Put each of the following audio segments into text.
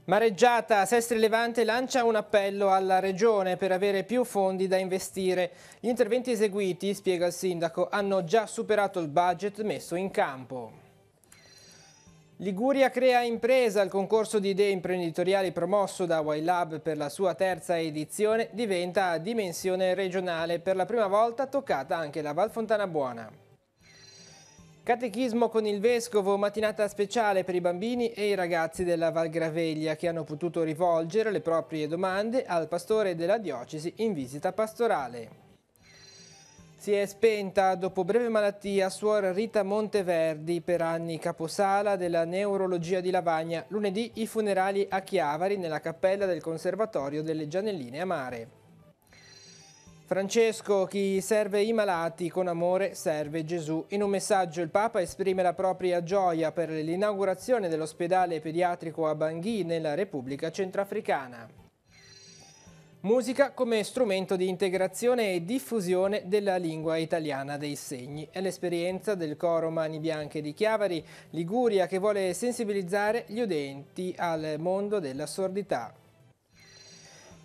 Mareggiata, Sestri Levante lancia un appello alla Regione per avere più fondi da investire. Gli interventi eseguiti, spiega il sindaco, hanno già superato il budget messo in campo. Liguria crea impresa, il concorso di idee imprenditoriali promosso da YLab per la sua terza edizione diventa a dimensione regionale. Per la prima volta toccata anche la Val Fontana Buona. Catechismo con il Vescovo, mattinata speciale per i bambini e i ragazzi della Val Graveglia che hanno potuto rivolgere le proprie domande al pastore della diocesi in visita pastorale. Si è spenta dopo breve malattia suor Rita Monteverdi, per anni caposala della neurologia di Lavagna. Lunedì i funerali a Chiavari nella cappella del Conservatorio delle Gianelline Amare. Francesco, chi serve i malati con amore serve Gesù. In un messaggio il Papa esprime la propria gioia per l'inaugurazione dell'ospedale pediatrico a Bangui nella Repubblica Centrafricana. Musica come strumento di integrazione e diffusione della lingua italiana dei segni. È l'esperienza del coro Mani Bianche di Chiavari, Liguria, che vuole sensibilizzare gli udenti al mondo della sordità.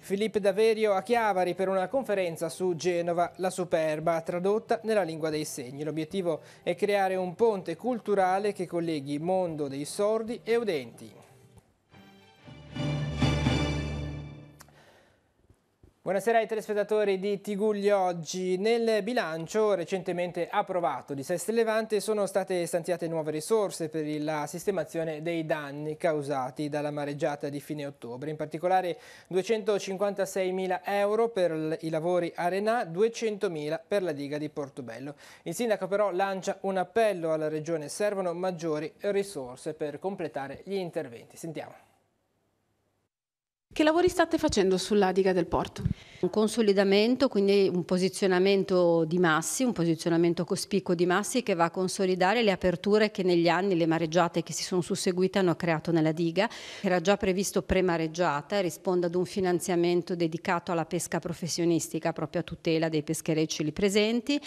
Filippo Daverio a Chiavari per una conferenza su Genova, la superba, tradotta nella lingua dei segni. L'obiettivo è creare un ponte culturale che colleghi mondo dei sordi e udenti. Buonasera ai telespettatori di Tigulli Oggi. Nel bilancio recentemente approvato di Sestri Levante sono state stanziate nuove risorse per la sistemazione dei danni causati dalla mareggiata di fine ottobre, in particolare 256.000 euro per i lavori a Renà, 200.000 per la diga di Portobello. Il sindaco però lancia un appello alla Regione: servono maggiori risorse per completare gli interventi. Sentiamo. Che lavori state facendo sulla diga del porto? Un consolidamento, quindi un posizionamento di massi, un posizionamento cospicuo di massi che va a consolidare le aperture che negli anni, le mareggiate che si sono susseguite hanno creato nella diga. Era già previsto pre-mareggiata e risponde ad un finanziamento dedicato alla pesca professionistica, proprio a tutela dei pescherecci lì presenti,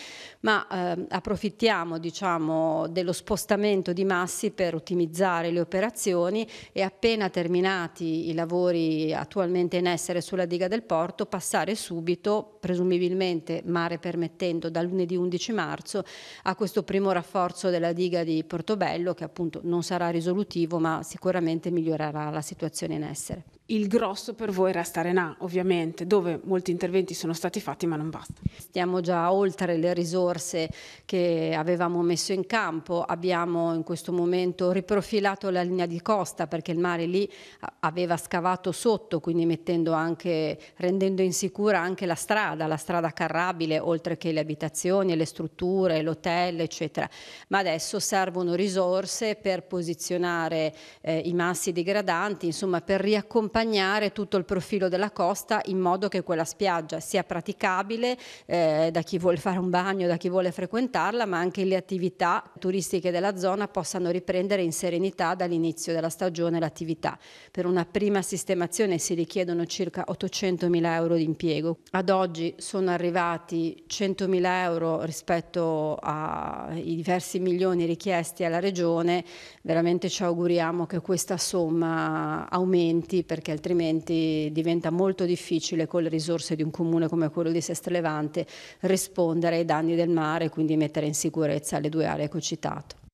ma approfittiamo dello spostamento di massi per ottimizzare le operazioni e appena terminati i lavori attualmente in essere sulla diga del porto, passare subito, presumibilmente mare permettendo, da lunedì 11 marzo a questo primo rafforzo della diga di Portobello, che appunto non sarà risolutivo ma sicuramente migliorerà la situazione in essere. Il grosso per voi resta Renà, ovviamente, dove molti interventi sono stati fatti ma non basta. Stiamo già oltre le risorse che avevamo messo in campo, abbiamo in questo momento riprofilato la linea di costa perché il mare lì aveva scavato sotto, quindi rendendo insicura anche la strada carrabile, oltre che le abitazioni, le strutture, l'hotel, eccetera. Ma adesso servono risorse per posizionare i massi degradanti, insomma per riaccompagnare tutto il profilo della costa in modo che quella spiaggia sia praticabile da chi vuole fare un bagno, da chi vuole frequentarla, ma anche le attività turistiche della zona possano riprendere in serenità dall'inizio della stagione l'attività. Per una prima sistemazione si richiedono circa 800.000 euro di impiego. Ad oggi sono arrivati 100.000 euro rispetto ai diversi milioni richiesti alla Regione. Veramente ci auguriamo che questa somma aumenti, perché altrimenti diventa molto difficile con le risorse di un comune come quello di Sestri Levante rispondere ai danni del mare e quindi mettere in sicurezza le due aree che ho citato.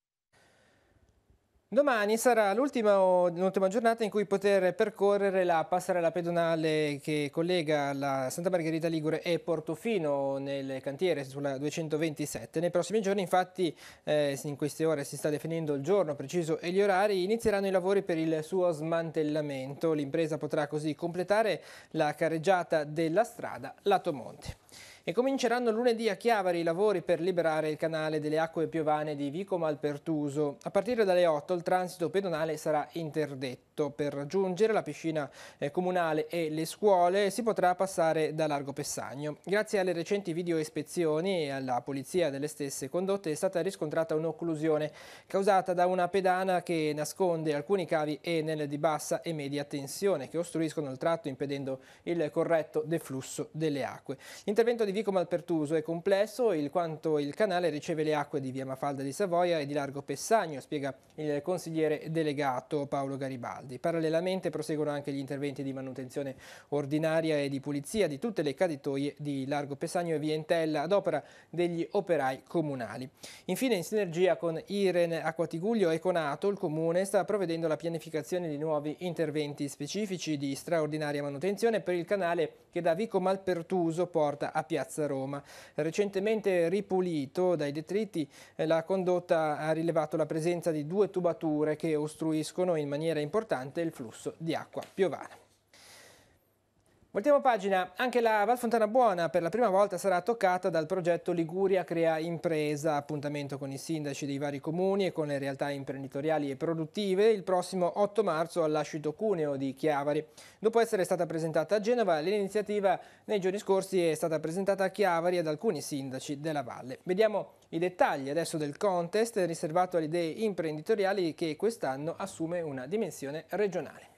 Domani sarà l'ultima giornata in cui poter percorrere la passerella pedonale che collega la Santa Margherita Ligure e Portofino nel cantiere sulla 227. Nei prossimi giorni, infatti, in queste ore si sta definendo il giorno preciso e gli orari, inizieranno i lavori per il suo smantellamento. L'impresa potrà così completare la carreggiata della strada Lato Monte. E cominceranno lunedì a Chiavari i lavori per liberare il canale delle acque piovane di Vico Malpertuso. A partire dalle 8 il transito pedonale sarà interdetto. Per raggiungere la piscina comunale e le scuole si potrà passare da Largo Pessagno. Grazie alle recenti video ispezioni e alla polizia delle stesse condotte è stata riscontrata un'occlusione causata da una pedana che nasconde alcuni cavi Enel di bassa e media tensione che ostruiscono il tratto impedendo il corretto deflusso delle acque. L'intervento di di Vico Malpertuso è complesso in quanto il canale riceve le acque di via Mafalda di Savoia e di Largo Pessagno, spiega il consigliere delegato Paolo Garibaldi. Parallelamente proseguono anche gli interventi di manutenzione ordinaria e di pulizia di tutte le caditoie di Largo Pessagno e via Entella ad opera degli operai comunali. Infine, in sinergia con Iren Acqua Tigullio e Conato, il Comune sta provvedendo alla pianificazione di nuovi interventi specifici di straordinaria manutenzione per il canale che da Vico Malpertuso porta a Piazza Roma. Recentemente ripulito dai detriti, la condotta ha rilevato la presenza di 2 tubature che ostruiscono in maniera importante il flusso di acqua piovana. Voltiamo pagina, anche la Val Fontana Buona per la prima volta sarà toccata dal progetto Liguria Crea Impresa, appuntamento con i sindaci dei vari comuni e con le realtà imprenditoriali e produttive il prossimo 8 marzo all'Ascito Cuneo di Chiavari. Dopo essere stata presentata a Genova, l'iniziativa nei giorni scorsi è stata presentata a Chiavari ad alcuni sindaci della valle. Vediamo i dettagli adesso del contest riservato alle idee imprenditoriali che quest'anno assume una dimensione regionale.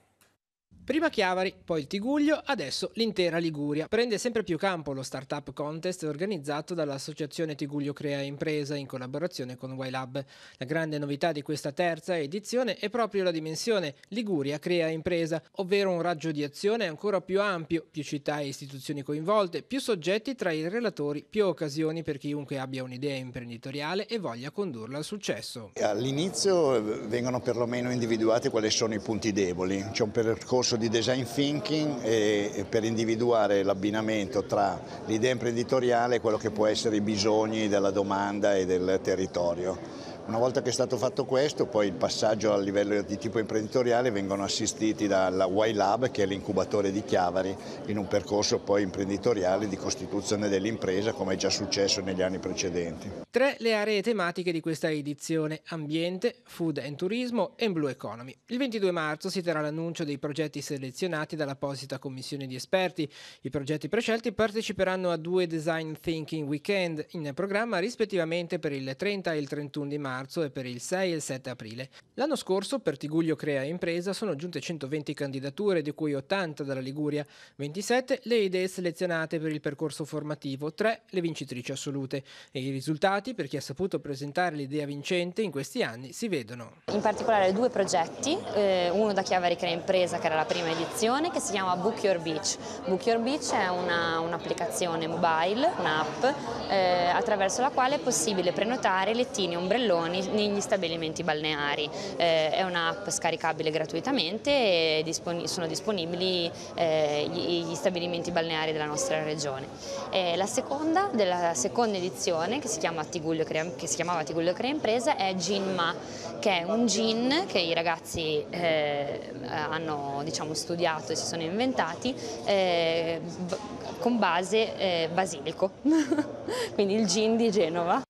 Prima Chiavari, poi il Tigullio, adesso l'intera Liguria. Prende sempre più campo lo Startup Contest organizzato dall'Associazione Tigullio Crea Impresa in collaborazione con YLab. La grande novità di questa terza edizione è proprio la dimensione Liguria Crea Impresa, ovvero un raggio di azione ancora più ampio, più città e istituzioni coinvolte, più soggetti tra i relatori, più occasioni per chiunque abbia un'idea imprenditoriale e voglia condurla al successo. All'inizio vengono perlomeno individuati quali sono i punti deboli. C'è un percorso di design thinking per individuare l'abbinamento tra l'idea imprenditoriale e quello che può essere i bisogni della domanda e del territorio. Una volta che è stato fatto questo, poi il passaggio a livello di tipo imprenditoriale vengono assistiti dalla YLab, che è l'incubatore di Chiavari, in un percorso poi imprenditoriale di costituzione dell'impresa, come è già successo negli anni precedenti. 3 le aree tematiche di questa edizione: ambiente, food and turismo e blue economy. Il 22 marzo si terrà l'annuncio dei progetti selezionati dall'apposita commissione di esperti. I progetti prescelti parteciperanno a 2 design thinking weekend in programma rispettivamente per il 30 e il 31 di marzo e per il 6 e il 7 aprile. L'anno scorso per Tigullio Crea Impresa sono giunte 120 candidature, di cui 80 dalla Liguria, 27 le idee selezionate per il percorso formativo, 3 le vincitrici assolute. E i risultati, per chi ha saputo presentare l'idea vincente in questi anni, si vedono. In particolare 2 progetti, uno da Chiavari Crea Impresa, che era la prima edizione, che si chiama Book Your Beach. Book Your Beach è un'applicazione mobile, un'app, attraverso la quale è possibile prenotare lettini e ombrelloni negli stabilimenti balneari. È un'app scaricabile gratuitamente e sono disponibili gli stabilimenti balneari della nostra regione. La seconda, della seconda edizione, che si chiamava Tigullio Crea Impresa, è Gin Ma, che è un gin che i ragazzi hanno studiato e si sono inventati con base basilico, quindi il gin di Genova.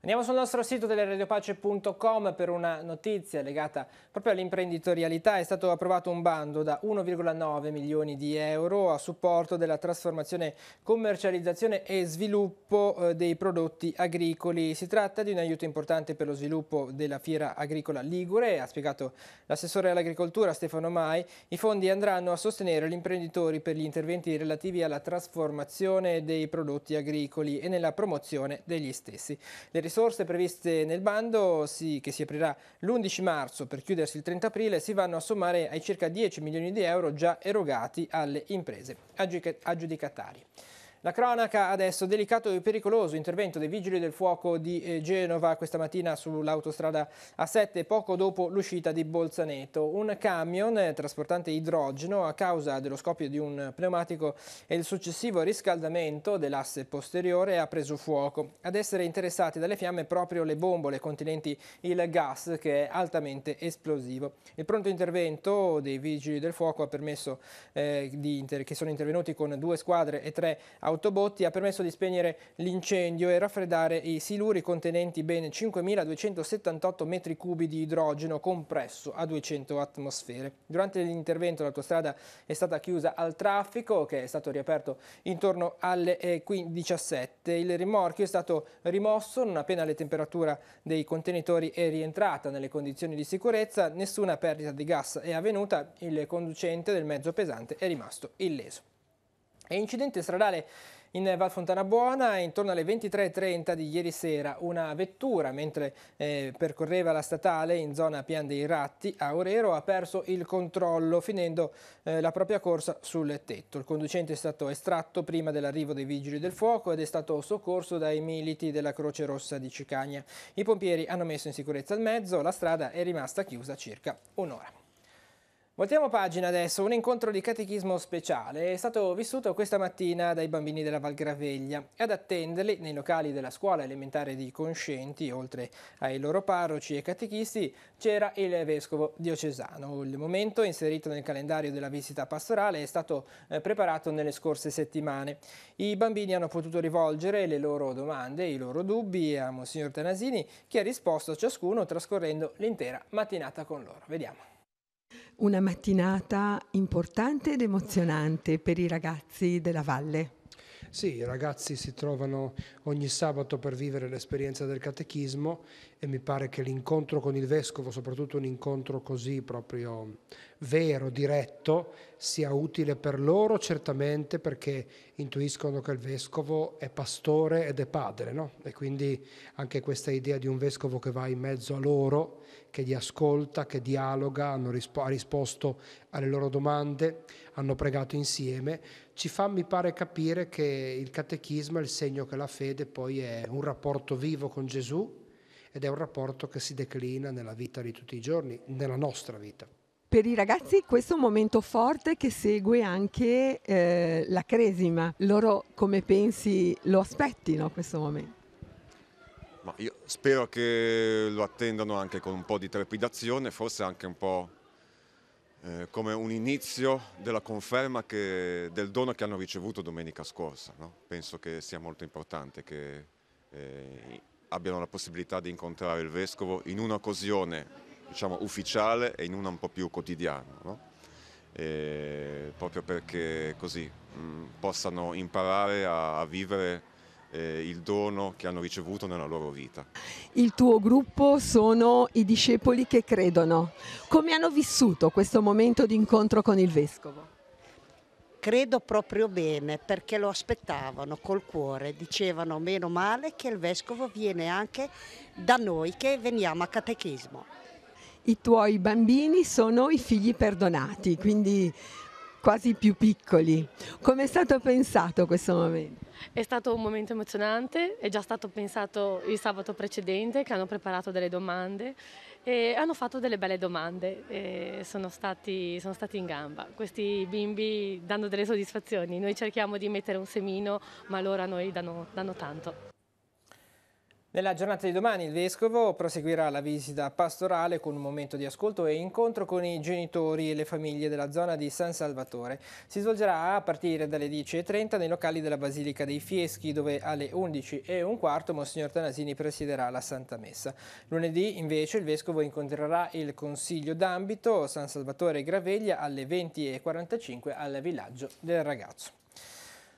Andiamo sul nostro sito teleradiopace.com per una notizia legata proprio all'imprenditorialità. È stato approvato un bando da 1,9 milioni di euro a supporto della trasformazione, commercializzazione e sviluppo dei prodotti agricoli. Si tratta di un aiuto importante per lo sviluppo della fiera agricola ligure, ha spiegato l'assessore all'agricoltura Stefano Mai. I fondi andranno a sostenere gli imprenditori per gli interventi relativi alla trasformazione dei prodotti agricoli e nella promozione degli stessi. Le risorse previste nel bando, che si aprirà l'11 marzo per chiudersi il 30 aprile, si vanno a sommare ai circa 10 milioni di euro già erogati alle imprese aggiudicatarie. La cronaca adesso, delicato e pericoloso intervento dei Vigili del Fuoco di Genova questa mattina sull'autostrada A7 poco dopo l'uscita di Bolzaneto. Un camion trasportante idrogeno, a causa dello scoppio di un pneumatico e il successivo riscaldamento dell'asse posteriore, ha preso fuoco. Ad essere interessati dalle fiamme proprio le bombole contenenti il gas, che è altamente esplosivo. Il pronto intervento dei Vigili del Fuoco ha permesso che sono intervenuti con 2 squadre e 3 autobotti, ha permesso di spegnere l'incendio e raffreddare i siluri contenenti ben 5.278 metri cubi di idrogeno compresso a 200 atmosfere. Durante l'intervento l'autostrada è stata chiusa al traffico, che è stato riaperto intorno alle 15:17. Il rimorchio è stato rimosso non appena la temperatura dei contenitori è rientrata nelle condizioni di sicurezza. Nessuna perdita di gas è avvenuta, il conducente del mezzo pesante è rimasto illeso. E incidente stradale In Val Fontana Buona, intorno alle 23:30 di ieri sera, una vettura, mentre percorreva la statale in zona Pian dei Ratti a Orero, ha perso il controllo, finendo la propria corsa sul tetto. Il conducente è stato estratto prima dell'arrivo dei vigili del fuoco ed è stato soccorso dai militi della Croce Rossa di Cicagna. I pompieri hanno messo in sicurezza il mezzo, la strada è rimasta chiusa circa un'ora. Voltiamo pagina adesso. Un incontro di catechismo speciale è stato vissuto questa mattina dai bambini della Val Graveglia. Ad attenderli nei locali della scuola elementare di Conscienti, oltre ai loro parroci e catechisti, c'era il vescovo diocesano. Il momento, inserito nel calendario della visita pastorale, è stato preparato nelle scorse settimane. I bambini hanno potuto rivolgere le loro domande, i loro dubbi a Monsignor Tanasini, che ha risposto a ciascuno trascorrendo l'intera mattinata con loro. Vediamo. Una mattinata importante ed emozionante per i ragazzi della Valle. Sì, i ragazzi si trovano ogni sabato per vivere l'esperienza del catechismo e mi pare che l'incontro con il vescovo, soprattutto un incontro così proprio vero, diretto, sia utile per loro certamente, perché intuiscono che il vescovo è pastore ed è padre, no? E quindi anche questa idea di un vescovo che va in mezzo a loro, che li ascolta, che dialoga, ha risposto alle loro domande, hanno pregato insieme, ci fa, mi pare, capire che il catechismo è il segno che la fede poi è un rapporto vivo con Gesù ed è un rapporto che si declina nella vita di tutti i giorni, nella nostra vita. Per i ragazzi questo è un momento forte che segue anche la Cresima. Loro, come pensi, lo aspettino questo momento? Ma io spero che lo attendano anche con un po' di trepidazione, forse anche un po' come un inizio della conferma del dono che hanno ricevuto domenica scorsa, no? Penso che sia molto importante che abbiano la possibilità di incontrare il vescovo in un'occasione, diciamo, ufficiale e in una un po' più quotidiana, no? Proprio perché così possano imparare a vivere il dono che hanno ricevuto nella loro vita. Il tuo gruppo sono i discepoli che credono. Come hanno vissuto questo momento di incontro con il vescovo? Credo proprio bene, perché lo aspettavano col cuore, dicevano meno male che il vescovo viene anche da noi che veniamo a catechismo. I tuoi bambini sono i figli perdonati, quindi quasi più piccoli. Come è stato pensato questo momento? È stato un momento emozionante, è già stato pensato il sabato precedente, che hanno preparato delle domande e hanno fatto delle belle domande, e sono stati in gamba. Questi bimbi danno delle soddisfazioni, noi cerchiamo di mettere un semino, ma loro a noi danno tanto. Nella giornata di domani il Vescovo proseguirà la visita pastorale con un momento di ascolto e incontro con i genitori e le famiglie della zona di San Salvatore. Si svolgerà a partire dalle 10:30 nei locali della Basilica dei Fieschi, dove alle 11:15 Monsignor Tanasini presiederà la Santa Messa. Lunedì invece il Vescovo incontrerà il Consiglio d'Ambito San Salvatore Graveglia alle 20:45 al Villaggio del Ragazzo.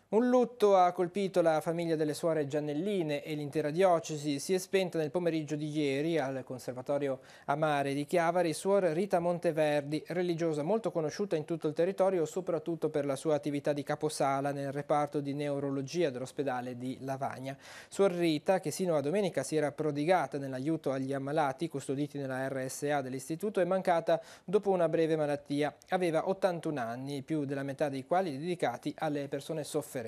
Un lutto ha colpito la famiglia delle suore Giannelline e l'intera diocesi. Si è spenta nel pomeriggio di ieri al Conservatorio Amare di Chiavari suor Rita Monteverdi, religiosa molto conosciuta in tutto il territorio, soprattutto per la sua attività di caposala nel reparto di neurologia dell'ospedale di Lavagna. Suor Rita, che sino a domenica si era prodigata nell'aiuto agli ammalati custoditi nella RSA dell'istituto, è mancata dopo una breve malattia. Aveva 81 anni, più della metà dei quali dedicati alle persone sofferenti.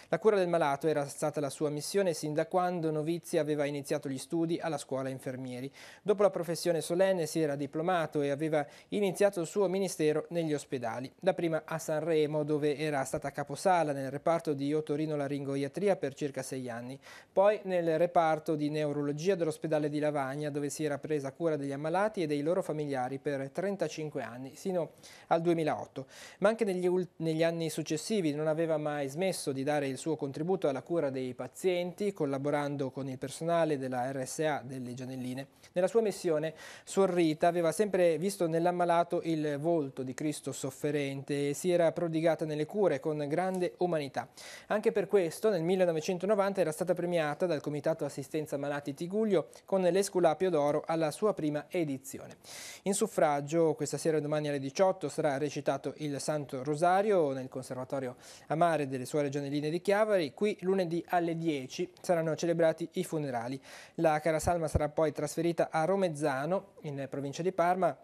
La cura del malato era stata la sua missione sin da quando novizia aveva iniziato gli studi alla scuola infermieri. Dopo la professione solenne si era diplomato e aveva iniziato il suo ministero negli ospedali, dapprima a Sanremo, dove era stata caposala nel reparto di otorinolaringoiatria per circa 6 anni, poi nel reparto di neurologia dell'ospedale di Lavagna, dove si era presa cura degli ammalati e dei loro familiari per 35 anni, sino al 2008. Ma anche negli anni successivi non aveva mai smesso di dare il suo contributo alla cura dei pazienti, collaborando con il personale della RSA delle Giannelline. Nella sua missione, Suor Rita aveva sempre visto nell'ammalato il volto di Cristo sofferente e si era prodigata nelle cure con grande umanità. Anche per questo, nel 1990 era stata premiata dal Comitato Assistenza Malati Tigullio con l'Esculapio d'Oro alla sua prima edizione. In suffragio, questa sera e domani alle 18 sarà recitato il Santo Rosario nel Conservatorio Amare delle suore Gianelline di Chiavari. Qui lunedì alle 10 saranno celebrati i funerali. La cara salma sarà poi trasferita a Romezzano, in provincia di Parma,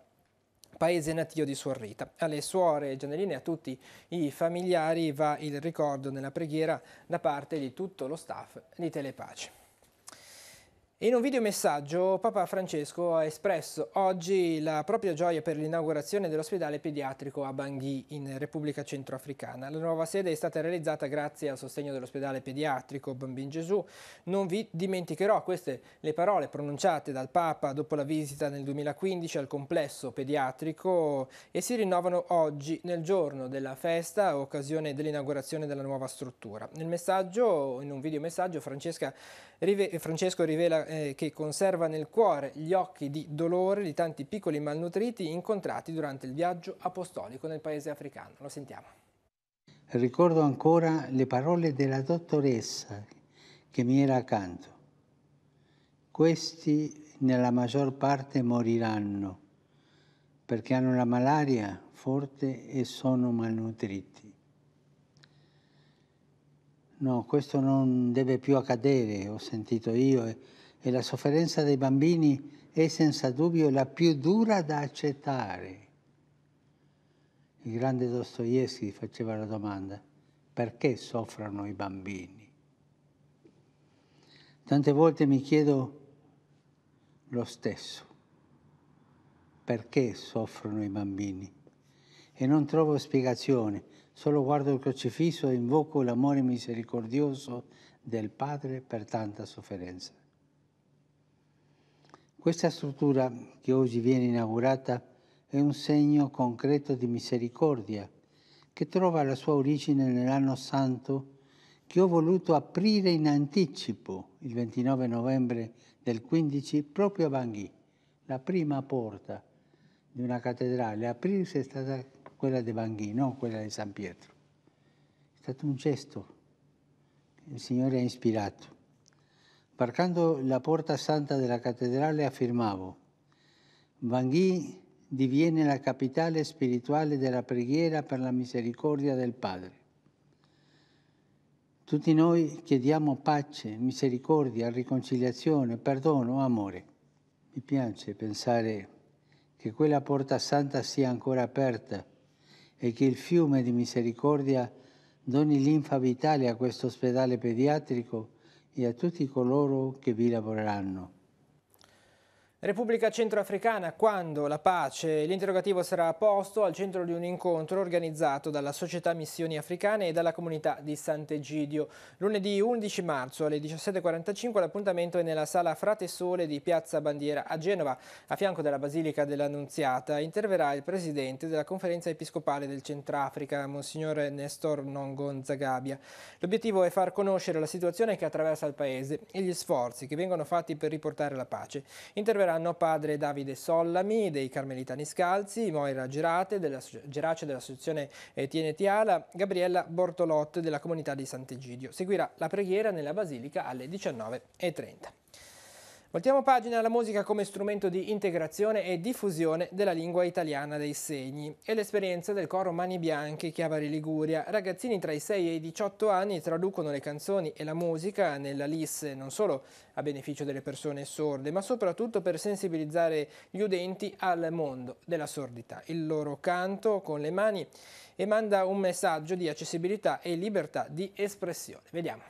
paese natio di Suor Rita. Alle suore Gianelline e a tutti i familiari va il ricordo nella preghiera da parte di tutto lo staff di Telepace. In un videomessaggio Papa Francesco ha espresso oggi la propria gioia per l'inaugurazione dell'ospedale pediatrico a Bangui in Repubblica Centroafricana. La nuova sede è stata realizzata grazie al sostegno dell'ospedale pediatrico Bambin Gesù. Non vi dimenticherò, queste le parole pronunciate dal Papa dopo la visita nel 2015 al complesso pediatrico e si rinnovano oggi nel giorno della festa, occasione dell'inaugurazione della nuova struttura. Nel messaggio, in un videomessaggio, Francesco rivela che conserva nel cuore gli occhi di dolore di tanti piccoli malnutriti incontrati durante il viaggio apostolico nel paese africano. Lo sentiamo. Ricordo ancora le parole della dottoressa che mi era accanto. Questi nella maggior parte moriranno perché hanno la malaria forte e sono malnutriti. No, questo non deve più accadere, ho sentito io, e la sofferenza dei bambini è senza dubbio la più dura da accettare. Il grande Dostoevskij faceva la domanda: perché soffrono i bambini? Tante volte mi chiedo lo stesso: perché soffrono i bambini? E non trovo spiegazione. Solo guardo il crocifisso e invoco l'amore misericordioso del Padre per tanta sofferenza. Questa struttura che oggi viene inaugurata è un segno concreto di misericordia che trova la sua origine nell'anno santo che ho voluto aprire in anticipo il 29 novembre del 15 proprio a Bangui, la prima porta di una cattedrale. Aprirsi è stata quella di Bangui, non quella di San Pietro. È stato un gesto che il Signore ha ispirato. Varcando la porta santa della cattedrale affermavo: Bangui diviene la capitale spirituale della preghiera per la misericordia del Padre. Tutti noi chiediamo pace, misericordia, riconciliazione, perdono, amore. Mi piace pensare che quella porta santa sia ancora aperta e che il fiume di misericordia doni linfa vitale a questo ospedale pediatrico e a tutti coloro che vi lavoreranno. Repubblica Centroafricana, quando la pace? L'interrogativo sarà posto al centro di un incontro organizzato dalla Società Missioni Africane e dalla comunità di Sant'Egidio. Lunedì 11 marzo alle 17:45 l'appuntamento è nella sala Frate Sole di Piazza Bandiera a Genova, a fianco della Basilica dell'Annunziata. Interverrà il presidente della Conferenza Episcopale del Centrafrica, Monsignor Nestor Nongo Zagabia. L'obiettivo è far conoscere la situazione che attraversa il paese e gli sforzi che vengono fatti per riportare la pace. Interverrà padre Davide Sollami dei Carmelitani Scalzi, Moira Gerace dell'associazione Tiene Tiala, Gabriella Bortolotte della comunità di Sant'Egidio. Seguirà la preghiera nella Basilica alle 19:30. Voltiamo pagina alla musica come strumento di integrazione e diffusione della lingua italiana dei segni. È l'esperienza del coro Mani Bianche Chiavari Liguria. Ragazzini tra i 6 e i 18 anni traducono le canzoni e la musica nella LIS non solo a beneficio delle persone sorde, ma soprattutto per sensibilizzare gli udenti al mondo della sordità. Il loro canto con le mani manda un messaggio di accessibilità e libertà di espressione. Vediamo.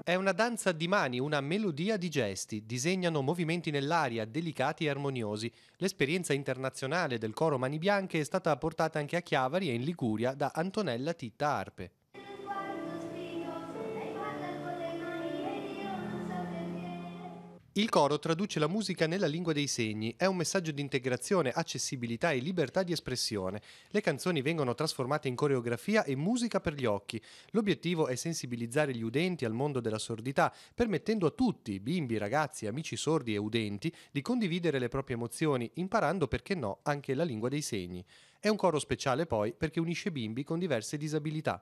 È una danza di mani, una melodia di gesti, disegnano movimenti nell'aria, delicati e armoniosi. L'esperienza internazionale del coro Mani Bianche è stata portata anche a Chiavari e in Liguria da Antonella Titta Arpe. Il coro traduce la musica nella lingua dei segni, è un messaggio di integrazione, accessibilità e libertà di espressione. Le canzoni vengono trasformate in coreografia e musica per gli occhi. L'obiettivo è sensibilizzare gli udenti al mondo della sordità, permettendo a tutti, bimbi, ragazzi, amici sordi e udenti, di condividere le proprie emozioni, imparando, perché no, anche la lingua dei segni. È un coro speciale poi perché unisce bimbi con diverse disabilità.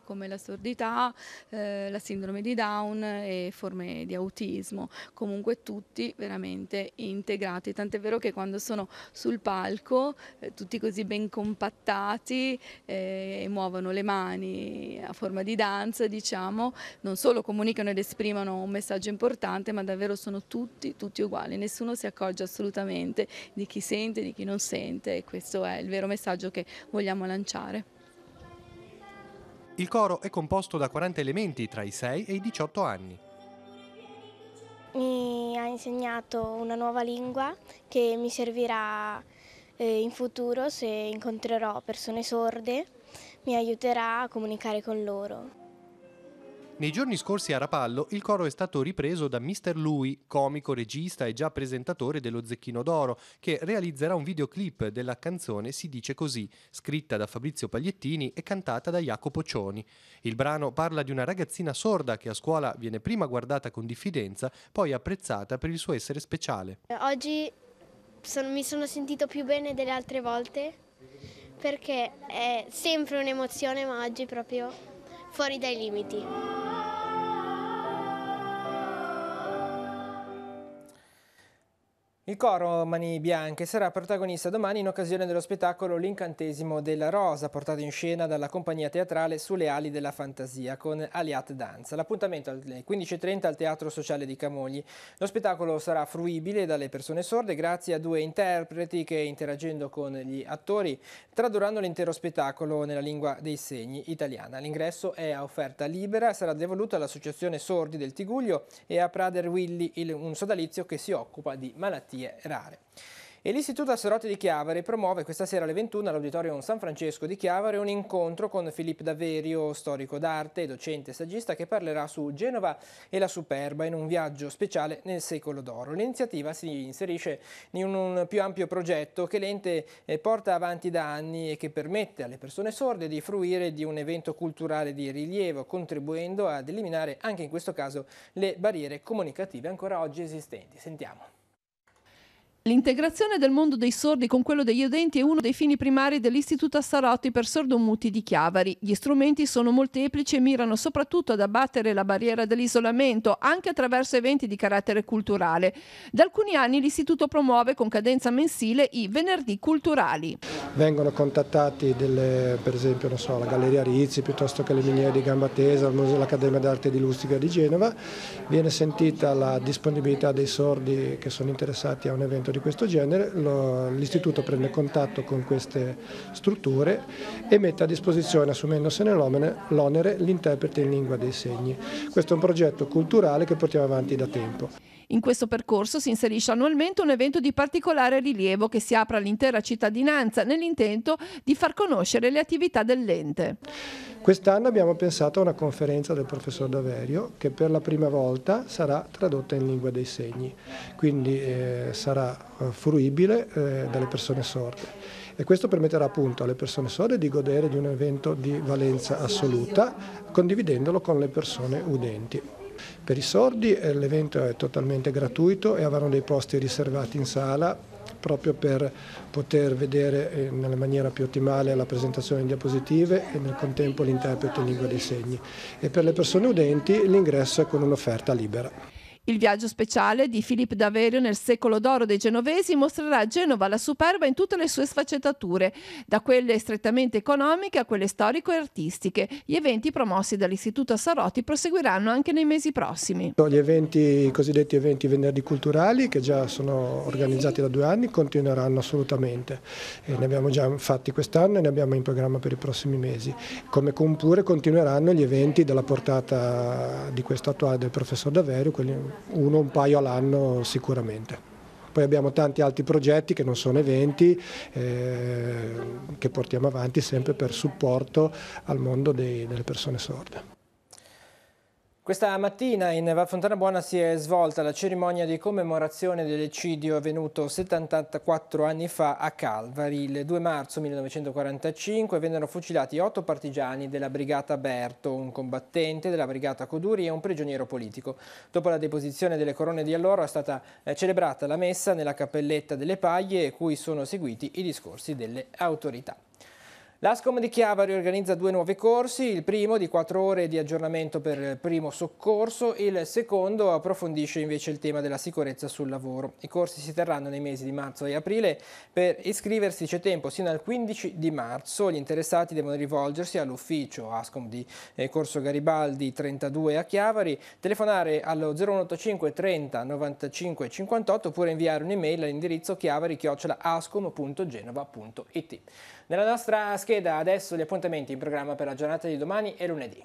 come la sordità, la sindrome di Down e forme di autismo, comunque tutti veramente integrati, tant'è vero che quando sono sul palco tutti così ben compattati muovono le mani a forma di danza, diciamo, non solo comunicano ed esprimono un messaggio importante, ma davvero sono tutti uguali, nessuno si accorge assolutamente di chi sente, di chi non sente, e questo è il vero messaggio che vogliamo lanciare. Il coro è composto da 40 elementi tra i 6 e i 18 anni. Mi ha insegnato una nuova lingua che mi servirà in futuro se incontrerò persone sorde, mi aiuterà a comunicare con loro. Nei giorni scorsi a Rapallo il coro è stato ripreso da Mr. Lui, comico, regista e già presentatore dello Zecchino d'Oro, che realizzerà un videoclip della canzone Si dice così, scritta da Fabrizio Pagliettini e cantata da Jacopo Cioni. Il brano parla di una ragazzina sorda che a scuola viene prima guardata con diffidenza, poi apprezzata per il suo essere speciale. Oggi mi sono sentito più bene delle altre volte, perché è sempre un'emozione, ma oggi proprio fuori dai limiti. Il coro Mani Bianche sarà protagonista domani in occasione dello spettacolo L'incantesimo della rosa, portato in scena dalla compagnia teatrale Sulle ali della fantasia con Aliat Danza. L'appuntamento alle 15:30 al Teatro Sociale di Camogli. Lo spettacolo sarà fruibile dalle persone sorde grazie a 2 interpreti che, interagendo con gli attori, tradurranno l'intero spettacolo nella lingua dei segni italiana. L'ingresso è a offerta libera, sarà devoluto all'Associazione Sordi del Tigullio e a Prader Willi, un sodalizio che si occupa di malattie rare. E l'Istituto Assarotti di Chiavari promuove questa sera alle 21 all'Auditorium San Francesco di Chiavari un incontro con Philippe Daverio, storico d'arte, docente e saggista, che parlerà su Genova e la Superba in un viaggio speciale nel secolo d'oro. L'iniziativa si inserisce in un più ampio progetto che l'ente porta avanti da anni e che permette alle persone sorde di fruire di un evento culturale di rilievo, contribuendo ad eliminare anche in questo caso le barriere comunicative ancora oggi esistenti. Sentiamo. L'integrazione del mondo dei sordi con quello degli udenti è uno dei fini primari dell'Istituto Assarotti per sordomuti di Chiavari. Gli strumenti sono molteplici e mirano soprattutto ad abbattere la barriera dell'isolamento, anche attraverso eventi di carattere culturale. Da alcuni anni l'Istituto promuove con cadenza mensile i venerdì culturali. Vengono contattati per esempio la Galleria Rizzi, piuttosto che le miniere di Gamba Tesa, il Museo dell'Accademia d'Arte di Lustica di Genova. Viene sentita la disponibilità dei sordi che sono interessati a un evento di questo genere, l'istituto prende contatto con queste strutture e mette a disposizione, assumendosene l'onere, l'interprete in lingua dei segni. Questo è un progetto culturale che portiamo avanti da tempo. In questo percorso si inserisce annualmente un evento di particolare rilievo che si apre all'intera cittadinanza nell'intento di far conoscere le attività dell'ente. Quest'anno abbiamo pensato a una conferenza del professor Daverio che per la prima volta sarà tradotta in lingua dei segni, quindi sarà fruibile dalle persone sorde. E questo permetterà appunto alle persone sorde di godere di un evento di valenza assoluta, condividendolo con le persone udenti. Per i sordi l'evento è totalmente gratuito e avranno dei posti riservati in sala proprio per poter vedere nella maniera più ottimale la presentazione in diapositive e nel contempo l'interprete in lingua dei segni. E per le persone udenti l'ingresso è con un'offerta libera. Il viaggio speciale di Philippe Daverio nel secolo d'oro dei genovesi mostrerà Genova la Superba in tutte le sue sfaccettature, da quelle strettamente economiche a quelle storico e artistiche. Gli eventi promossi dall'Istituto Assarotti proseguiranno anche nei mesi prossimi. I cosiddetti eventi venerdì culturali, che già sono organizzati da 2 anni, continueranno assolutamente. Ne abbiamo già fatti quest'anno e ne abbiamo in programma per i prossimi mesi. Come pure continueranno gli eventi della portata di questo attuale del professor Daverio, quelli un paio all'anno sicuramente. Poi abbiamo tanti altri progetti che non sono eventi, che portiamo avanti sempre per supporto al mondo delle persone sorde. Questa mattina in Val Fontana Buona si è svolta la cerimonia di commemorazione dell'eccidio avvenuto 74 anni fa a Calvari. Il 2 marzo 1945 vennero fucilati 8 partigiani della Brigata Berto, un combattente della Brigata Coduri e un prigioniero politico. Dopo la deposizione delle corone di alloro è stata celebrata la messa nella Cappelletta delle Paglie, cui sono seguiti i discorsi delle autorità. L'Ascom di Chiavari organizza 2 nuovi corsi, il primo di 4 ore di aggiornamento per il primo soccorso, il secondo approfondisce invece il tema della sicurezza sul lavoro. I corsi si terranno nei mesi di marzo e aprile, per iscriversi c'è tempo sino al 15 di marzo, gli interessati devono rivolgersi all'ufficio Ascom di Corso Garibaldi 32 a Chiavari, telefonare allo 0185 30 95 58 oppure inviare un'email all'indirizzo chiavari@ascom.genova.it. Nella nostra scheda adesso gli appuntamenti in programma per la giornata di domani e lunedì.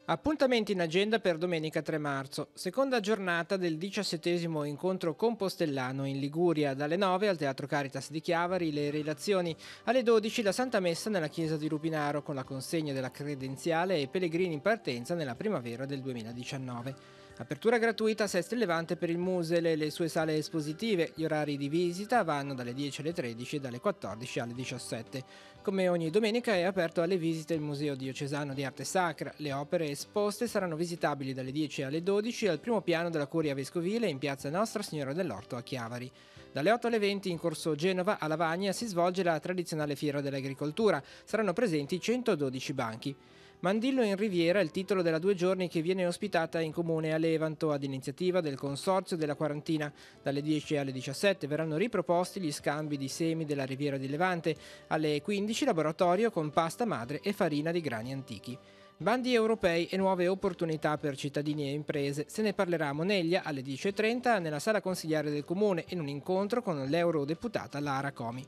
Appuntamenti in agenda per domenica 3 marzo, seconda giornata del 17° incontro compostellano in Liguria, dalle 9 al Teatro Caritas di Chiavari, le relazioni, alle 12 la Santa Messa nella chiesa di Rupinaro con la consegna della credenziale e pellegrini in partenza nella primavera del 2019. Apertura gratuita a Sestri Levante per il Musel e le sue sale espositive. Gli orari di visita vanno dalle 10 alle 13 e dalle 14 alle 17. Come ogni domenica è aperto alle visite il Museo Diocesano di Arte Sacra. Le opere esposte saranno visitabili dalle 10 alle 12 al primo piano della Curia Vescovile in piazza Nostra Signora dell'Orto a Chiavari. Dalle 8 alle 20 in corso Genova a Lavagna si svolge la tradizionale fiera dell'agricoltura. Saranno presenti 112 banchi. Mandillo in Riviera è il titolo della 2 giorni che viene ospitata in comune a Levanto ad iniziativa del Consorzio della Quarantina. Dalle 10 alle 17 verranno riproposti gli scambi di semi della Riviera di Levante. Alle 15 laboratorio con pasta madre e farina di grani antichi. Bandi europei e nuove opportunità per cittadini e imprese. Se ne parlerà a Moneglia alle 10.30 nella sala consigliare del comune in un incontro con l'eurodeputata Lara Comi.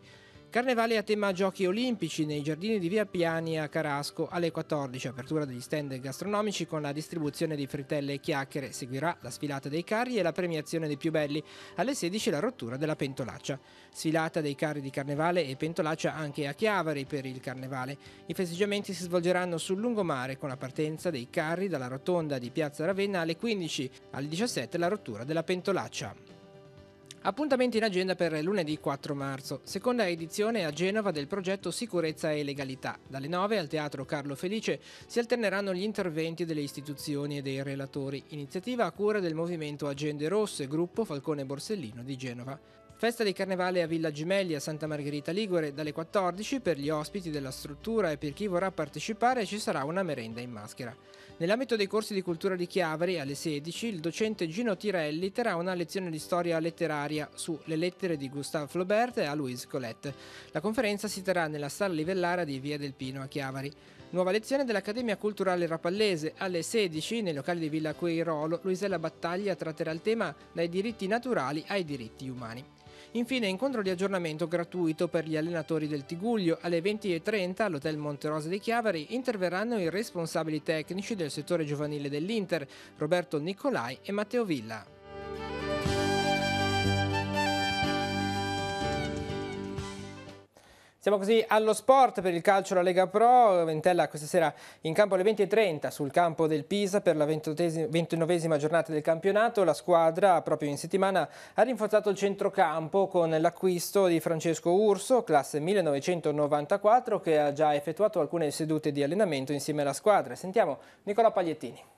Carnevale a tema giochi olimpici nei giardini di Via Piani a Carasco alle 14, apertura degli stand gastronomici con la distribuzione di frittelle e chiacchiere, seguirà la sfilata dei carri e la premiazione dei più belli, alle 16 la rottura della pentolaccia. Sfilata dei carri di carnevale e pentolaccia anche a Chiavari per il carnevale. I festeggiamenti si svolgeranno sul lungomare con la partenza dei carri dalla rotonda di Piazza Ravenna alle 15, alle 17 la rottura della pentolaccia. Appuntamenti in agenda per lunedì 4 marzo, seconda edizione a Genova del progetto Sicurezza e Legalità. Dalle 9 al Teatro Carlo Felice si alterneranno gli interventi delle istituzioni e dei relatori. Iniziativa a cura del movimento Agende Rosse, gruppo Falcone Borsellino di Genova. Festa di Carnevale a Villa Gemelli a Santa Margherita Ligure dalle 14 per gli ospiti della struttura e per chi vorrà partecipare ci sarà una merenda in maschera. Nell'ambito dei corsi di cultura di Chiavari alle 16 il docente Gino Tirelli terrà una lezione di storia letteraria su Le lettere di Gustave Flaubert e a Louise Colette. La conferenza si terrà nella sala Livellara di Via del Pino a Chiavari. Nuova lezione dell'Accademia Culturale Rapallese alle 16 nei locali di Villa Queirolo. Luisella Battaglia tratterà il tema dai diritti naturali ai diritti umani. Infine incontro di aggiornamento gratuito per gli allenatori del Tigullio. Alle 20.30 all'Hotel Monterosa di Chiavari interverranno i responsabili tecnici del settore giovanile dell'Inter, Roberto Nicolai e Matteo Villa. Siamo così allo sport per il calcio la Lega Pro. Ventella questa sera in campo alle 20.30 sul campo del Pisa per la 29esima giornata del campionato. La squadra proprio in settimana ha rinforzato il centrocampo con l'acquisto di Francesco Urso, classe 1994, che ha già effettuato alcune sedute di allenamento insieme alla squadra. Sentiamo Nicola Pagliettini.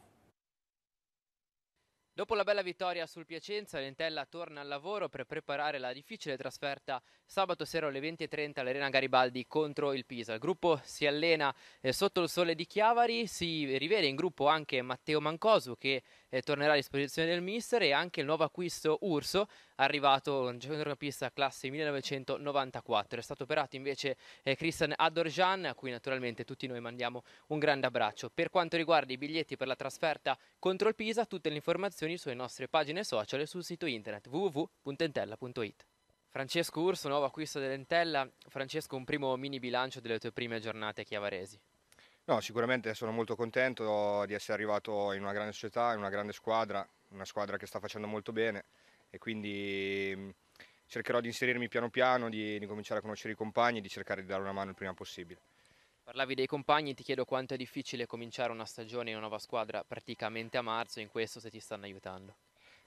Dopo la bella vittoria sul Piacenza, Ventella torna al lavoro per preparare la difficile trasferta sabato sera alle 20.30 all'Arena Garibaldi contro il Pisa. Il gruppo si allena sotto il sole di Chiavari, si rivede in gruppo anche Matteo Mancosu che tornerà a disposizione del mister e anche il nuovo acquisto Urso, arrivato un centrocampista classe 1994. È stato operato invece Christian Adorjan, a cui naturalmente tutti noi mandiamo un grande abbraccio. Per quanto riguarda i biglietti per la trasferta contro il Pisa, tutte le informazioni sulle nostre pagine social e sul sito internet www.entella.it. Francesco Urso, nuovo acquisto dell'Entella. Francesco, un primo mini bilancio delle tue prime giornate chiavaresi. No, sicuramente sono molto contento di essere arrivato in una grande società, in una grande squadra, una squadra che sta facendo molto bene e quindi cercherò di inserirmi piano piano, di cominciare a conoscere i compagni e di cercare di dare una mano il prima possibile. Parlavi dei compagni, ti chiedo quanto è difficile cominciare una stagione in una nuova squadra praticamente a marzo, in questo se ti stanno aiutando.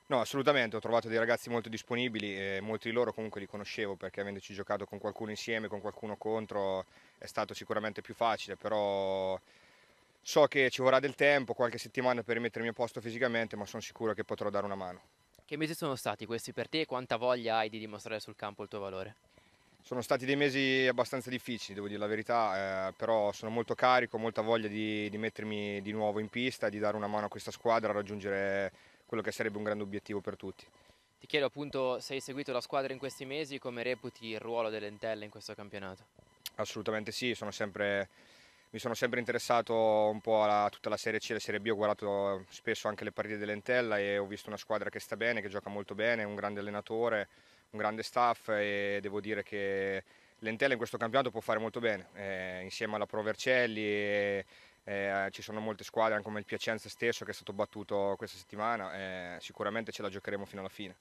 No, assolutamente, ho trovato dei ragazzi molto disponibili e molti di loro comunque li conoscevo perché avendoci giocato con qualcuno insieme, con qualcuno contro, è stato sicuramente più facile, però so che ci vorrà del tempo, qualche settimana per rimettermi a posto fisicamente, ma sono sicuro che potrò dare una mano. Che mesi sono stati questi per te e quanta voglia hai di dimostrare sul campo il tuo valore? Sono stati dei mesi abbastanza difficili, devo dire la verità, però sono molto carico, ho molta voglia di mettermi di nuovo in pista e di dare una mano a questa squadra a raggiungere quello che sarebbe un grande obiettivo per tutti. Ti chiedo appunto se hai seguito la squadra in questi mesi, come reputi il ruolo delle Entelle in questo campionato? Assolutamente sì, mi sono sempre interessato un po' a tutta la Serie C e la Serie B, ho guardato spesso anche le partite dell'Entella e ho visto una squadra che sta bene, che gioca molto bene, un grande allenatore, un grande staff e devo dire che l'Entella in questo campionato può fare molto bene, insieme alla Pro Vercelli ci sono molte squadre, anche come il Piacenza stesso che è stato battuto questa settimana, sicuramente ce la giocheremo fino alla fine.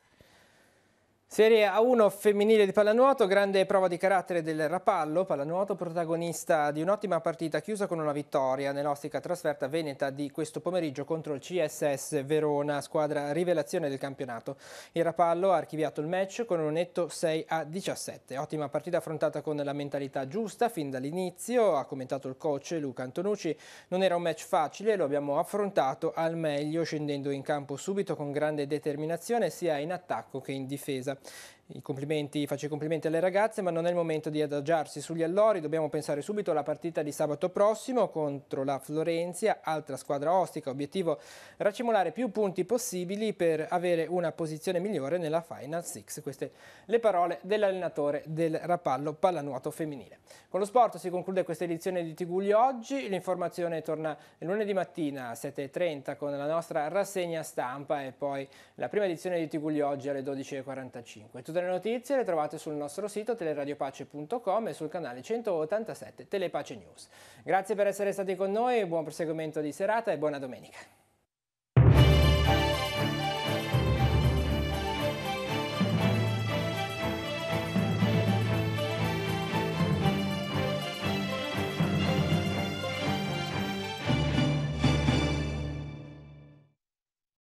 Serie A1 femminile di pallanuoto, grande prova di carattere del Rapallo, pallanuoto protagonista di un'ottima partita chiusa con una vittoria nell'ostica trasferta veneta di questo pomeriggio contro il CSS Verona, squadra rivelazione del campionato. Il Rapallo ha archiviato il match con un netto 6-17. Ottima partita affrontata con la mentalità giusta fin dall'inizio, ha commentato il coach Luca Antonucci. Non era un match facile, lo abbiamo affrontato al meglio scendendo in campo subito con grande determinazione sia in attacco che in difesa. Faccio i complimenti alle ragazze, ma non è il momento di adagiarsi sugli allori, dobbiamo pensare subito alla partita di sabato prossimo contro la Florenzia, altra squadra ostica, obiettivo racimolare più punti possibili per avere una posizione migliore nella Final Six. Queste le parole dell'allenatore del Rapallo pallanuoto femminile. Con lo sport si conclude questa edizione di Tigullio oggi, l'informazione torna lunedì mattina a 7:30 con la nostra rassegna stampa e poi la prima edizione di Tigullio oggi alle 12:45. Tutte le notizie le trovate sul nostro sito teleradiopace.com e sul canale 187 Telepace News. Grazie per essere stati con noi, buon proseguimento di serata e buona domenica.